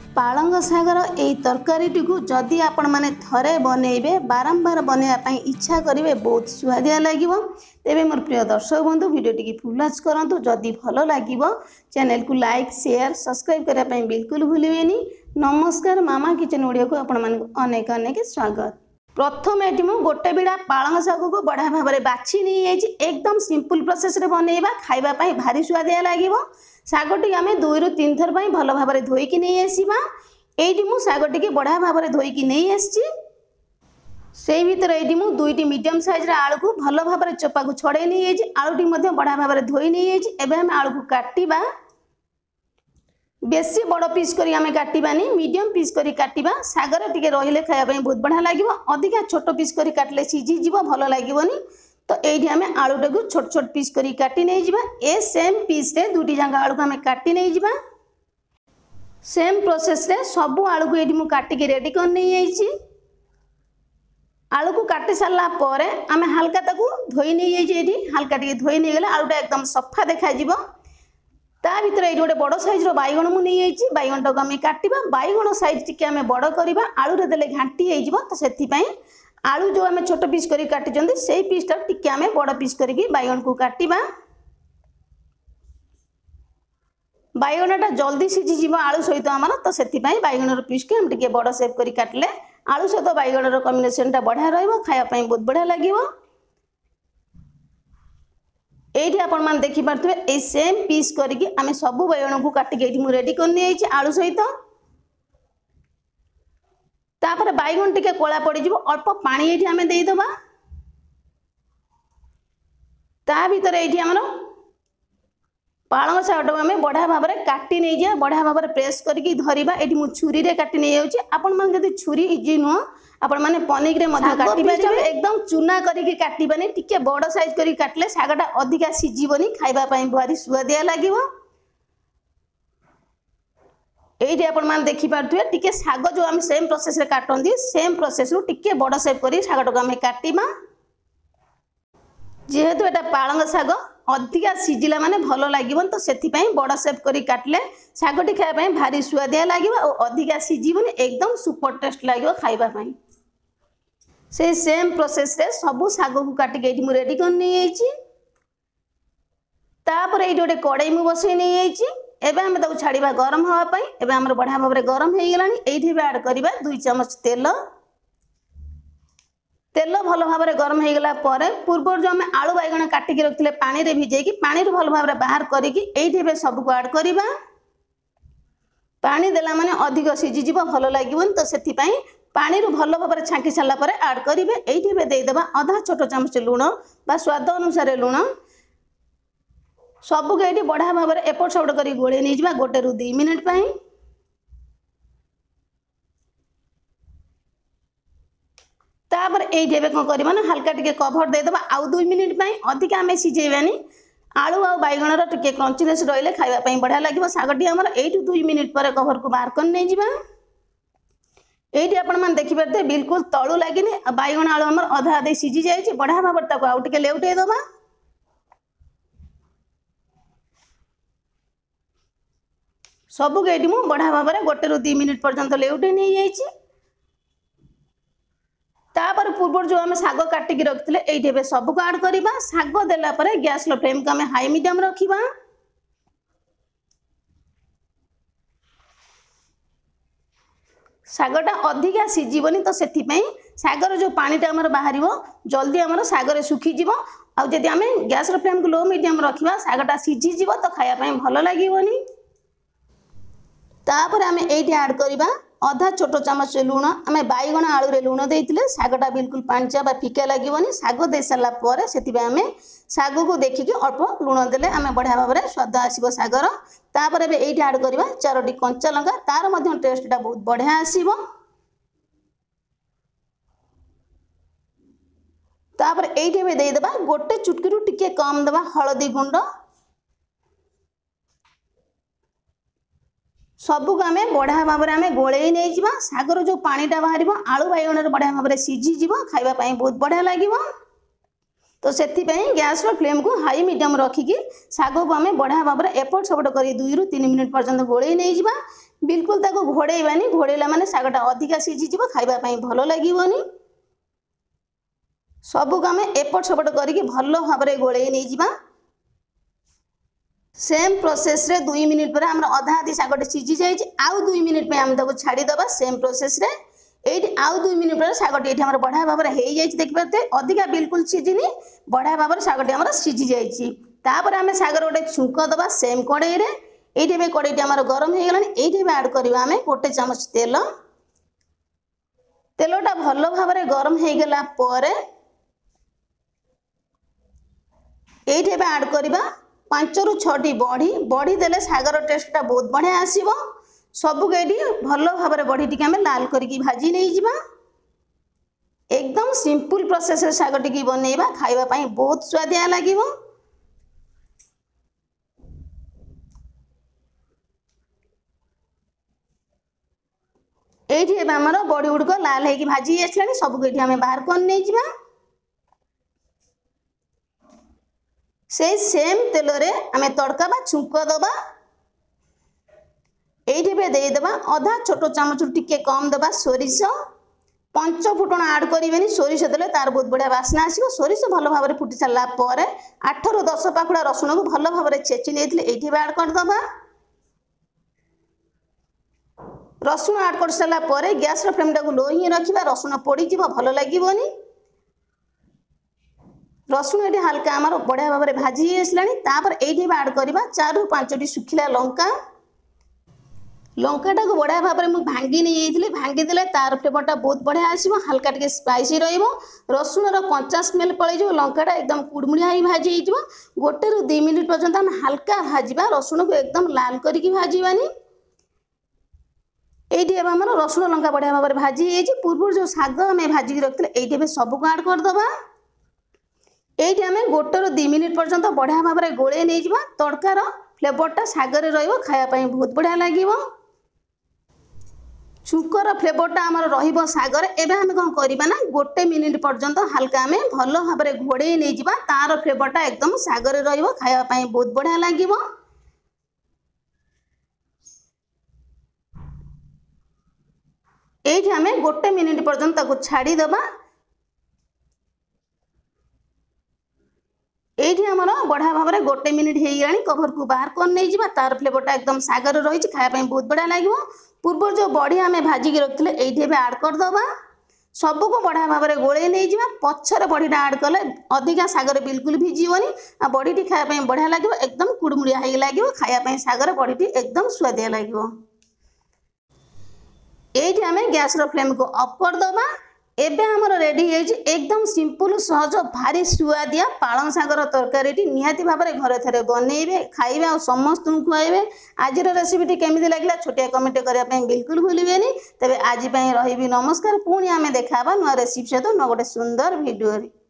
पालंग शागर यही तरकारी को जदि आपण मैंने थरे बनइबे बारंबार बनवाई इच्छा करेंगे बहुत सुआदिया लगे। तेरे मोर प्रिय दर्शक बंधु वीडियोटी की फुल वॉच करंतु जदि भल लगे चैनल को लाइक शेयर सब्सक्राइब करने बिल्कुल भूलें। नमस्कार मामा किचन ओडिया को आपण मानक अनेक अनेक स्वागत। प्रथम ये मुझे गोटे बिड़ा पालंग शाग को बढ़िया भाव में बाछि नहीं एकदम सिंपल प्रोसेस रे बनइबा खाइबापी भारी सुआदिया लगे। शागटी आम 2 ରୁ 3 थर भल भाव में धोईकी नहीं आसवा। ये मुझे शागटी बढ़िया भाव में धोईकी नहीं आसी से भर ये मुझे 2टी मीडियम साइज आलू को भल भाव में चोपा को छड़े नहीं आलूटी बढ़िया भाव में धोई नहीं एवं आलू को काटिबा। बेसी बड़ पीस करी आमे काटिबानी मीडियम पीस करी काटिबा। सागर टिके रहिले खाया बहुत बढ़िया लगे। अधिका छोट पीस करी काटले सीझी जीव भल लगेनी। तो ये आम आलूटा को छोट छोट पीस करी काटी नहीं जिबा। ए सेम पीस रे 2टी जाक आलू को आम काटी नहीं जिबा। सेम प्रोसेस रे सब आलू को ये मुझे काटिक रेडी कर नहीं आलू को काटी सारा पर आम हल्का ताकू धोई नहीं हल्का टे धोई नहीं गले आलूटा एकदम सफा देखा ता भीतर ये गोटे बड़ साइज बैगण मुझे बैगण टाक आम काटिबा। बैगण साइज टी आम बड़ करवा आलू रे देले घाटी हो। तो से आलू जो आम छोट पीस करी काटी से पीसटा टी आम बड़ पीस करके बैगण को काटिबा। बैगणटा जल्दी सीझीज आलू सहित आमर। तो से बैगणर पीस के हम टे बड़ सेप कर काटिले आलू सहित बैगणर कॉम्बिनेशनटा बढ़िया रखापी बहुत बढ़िया लगे। ये आपण मैंने देखिपे ये सेम पीस करके आम सब बैगण को काटिक रेडी करनी आलू सहित। तापर बैगण टिके कला पड़ अल्प पानी ये आम देदबा। ता भीतर ये आमर पालंग शाग आम बढ़िया भाव में काटी नहीं जा बढ़िया भाव में प्रेस करके धरवा। ये मुझे छुरी रे काटी नहीं जाऊँगी आपण मैंने जब छुरी इजी नुह आपण मैंने पनिक एकदम चूना करके काटबानी टिके बड़ साइज कर काटिले शागटा अधिका सीझीबनी खाइबापी भारी सुआदिया लगे। ये आपण मैंने देखिपे टिके शाग जो आम सेम प्रोसेस रे काटती सेम प्रोसेस रु टिके बड़ सेप कर शागटा को आम काटिबा। जेहेतु एटा पालंग शाग अधिका सीझिला माने भल लगे। तो से बड़ सेप कर काटिले शागटी खायापी भारी सुआदिया लगे और अधिका सीझीबनी एकदम सुपर टेस्ट लगे खाइबापी। से सेम प्रोसेस रे सबू शाग को काटिक ये रेडी कर नहीं तापर ये गोटे कड़ाई मु बसई नहीं एवं आम ताको छाड़ा गरम हाँपाई। एवं आम बढ़िया भाव में गरम हो गलानी। ये आड करवा 2 चमच तेल। तेल भल भाव में गरम हो गला पूर्व जो आम आलू बैगण काटिक रखते पानी रे भिजेकी पानी भल भाव में बाहर करके सबको आड करवा। पानी देला माने अधिक सीझीज भल लगे। तो से पानी भल भाव में छांकी सारापर आड करेंगे। ये देदेबा आधा छोट चामच लुण बा स्वाद अनुसार लुण सबको ये बढ़िया भाव में एपट सेपट कर गोले नहीं जा 1 ରୁ 2 मिनिट पाई। तापर ये कौन करवा ना हल्का टिके कभर देदेबा आउ 2 मिनिट पाई अधिक आम सीझेबानी। आलू आ बैगणर टिके क्रंचीनेस रहिले खाइबापी बढ़िया लगे। शागटी आमर 1 ରୁ 2 मिनिट पर कभर को बाहर कर नहीं जा। ये आपण मैंने देखिपे बिल्कुल तलू लगे बैगण आलू आमर अधा अधे सीझी जाए बढ़िया भाव में आउ टिके लेउटे दबा। सबको ये मुझे बढ़िया भाव में 1 ରୁ 2 मिनिट पर्यंत लेउटे नहीं जाइए। तापर पूर्व जो आम शाग काटिक रखते ये सबको आड करवा। शाग देलापर गैस फ्लेम को आम हाई मीडियम रखा। शागटा अधिका सीझीबनी। तो से शागर जो पानीटा आमर बाहर जल्दी आमर सागर सुखीज। आदि आम गैस फ्लेम को लो मीडियम रखा शागटा सीझीज तो खायापी भल लगेनि। तापर आम ये आड करवा आधा छोट चामच लुण। आम बैगण आलू रे लुण देते शागटा बिल्कुल पांचा बा फिका लगेनि। शाग दे सारापर से आम शाग को देखिक अल्प लुण देले आम बढ़िया भाव में स्वाद आसो शागर। तापर ये आड करवा 4टी कंचा लंका तार मध्य टेस्टा बहुत बढ़िया आसो। तापर ये देदेबा 1 चुटकी रु टिके कम देवा हलदी गुंड। सबको आम बढ़िया भाव में गोले नहीं जा। शागर जो पानीटा बाहर आलू बैगण बढ़िया भाव में सीझीज खाइबापी बहुत बढ़िया लगे। तो से गैस फ्लेम को हाई मीडियम रखिकी शाग को आम बढ़िया भाव में एपट सेपट कर 2 ରୁ 3 मिनिट पर्यंत गोले नहीं जा। बिल्कुल ताको घोड़ेबानी, घोड़ेला माने शागटा अधिका सिझीजिव, खाइबा पई भल लागिवनी। सबुक आम एपट सेपट करके भल भाव गोले नहीं जावा। सेम प्रोसेस रे 2 मिनिट पर आम अधा आधी शागटे सिझी जाइए, आउ 2 मिनिट पे आम ताको छाड़ीदबा। सेम प्रोसेस रे ये आउ 2 मिनिट पर शागटे ये बढ़िया भाव में हो जाए, देखिए अधिका बिल्कुल सिझिनी, बढ़िया भाव में शागटे आम सिझी जाइए। तापर आम शागर गोटे छुंक दबा सेम कड़ई रे। ये कड़ईटी आम गरम हो गलानी, ये आड करवा आम 1 चामच तेल। तेलटा भल भाव में गरम हो गला पर ये आड करवा 5 ରୁ 6टी बड़ी। बड़ी देले शागर टेस्टा बहुत बढ़िया आसीबो। सबुक ये भल भाव में बड़ी टी आम लाल करके भाजी नहीं जावा। एकदम सिंपल प्रोसेस शाग टी बनइबा, खाइबा पई बहुत स्वादिया लागिबो। ये आमर बड़ी गुड़क लाल होगी भाजी आसला, सबको ये आम बाहर कर नहीं जावा। से सेम तेल रे आम तड़का बा छुंक दबा। ये देदबा अधा छोट चामच टिके कम दबा सोरिष। 5 फुटण आड करें, सोरिष देले तार बहुत बढ़िया बास्ना आसो। सोरिष भल भाव में फुटी सारा 8 ରୁ 10 पाखुड़ा रसुण को भल भाव में छेची नहीं ये आड करदबा। रसुण आड कर सारा गैस फ्लेम टाक लो ही रखा, रसुण पोड़ी भल लगे। रसुण ये हल्का आमर बढ़िया भाव में भाजी आसला। ये आड करवा 4 ରୁ 5टी सुखिला लंका। लंकाटा को बढ़िया भाव में भांगी नहीं जाइए, भांगीदे तार फ्लेवरटा बहुत बढ़िया आसो, हल्का टे स्पाइसी रसुणर कंचा स्मेल पलैज, लंकाटा एकदम कुड़मुड़िया ही भाजी हो। 1 ରୁ 2 मिनिट पर्यंत आम हल्का भाजवा, रसुण को एकदम लाल करके भाजवानी। ये आम रसुण लंका बढ़िया भाव में भाजी पूर्व जो शाग आम भाजिकी रखते ये सबको आड करदबा। ये आम 1 ରୁ 2 मिनिट पर्यंत बढ़िया भाव में गोले नहीं जावा। तड़कार फ्लेवरटा शागर रही बहुत बढ़िया लगे। छुंकर फ्लेवरटा आमर रहिबो सागर। एबे हम कौन करबा ना 1 मिनिट पर्यंत हल्का आम भल भाव में घोड़े नहीं जावा। तार फ्लेवरटा एकदम सागर रहिबो, खाया पई बहुत बढ़िया लागिबो। ये आम 1 मिनिट पर्यंत ताको छाड़ी दबा। ये आमर बढ़िया भाव में 1 मिनिट हो गलानी, कभर को बाहर कर नहीं जावा। तार फ्लेवरटा एकदम सागर रही, खाया बहुत बढ़िया लगे। पूर्व जो बड़ी आम भाजिकी रखते ये आड करदबा। सबको बढ़िया भाव में गोले नहीं जावा। पछर बड़ीटा आड कले अधिका सागर बिल्कुल भिजबनी, आ बड़ीटी खाया बढ़िया लगे, एकदम कुड़मुड़िया हो लगे। खाया सागर बड़ीटी एकदम स्वादिया लगे। ये आम गैस फ्लेम को ऑफ करदबा। एबे हमर रेडी है एकदम सिंपल सहज भारी सुआदिया पालंग शागर तरकारी निहाती भाव में घर थे बनइबे, खाइबे और समस्त खुआइबे। आज रेसिपी केमिति लगिला छोटिया कमेंट करने बिल्कुल भूलिबेनी। तबे आज रही नमस्कार। पुणी आम देखा नुआ रेसिपी सहित नुआ गोटे सुंदर भिडियो।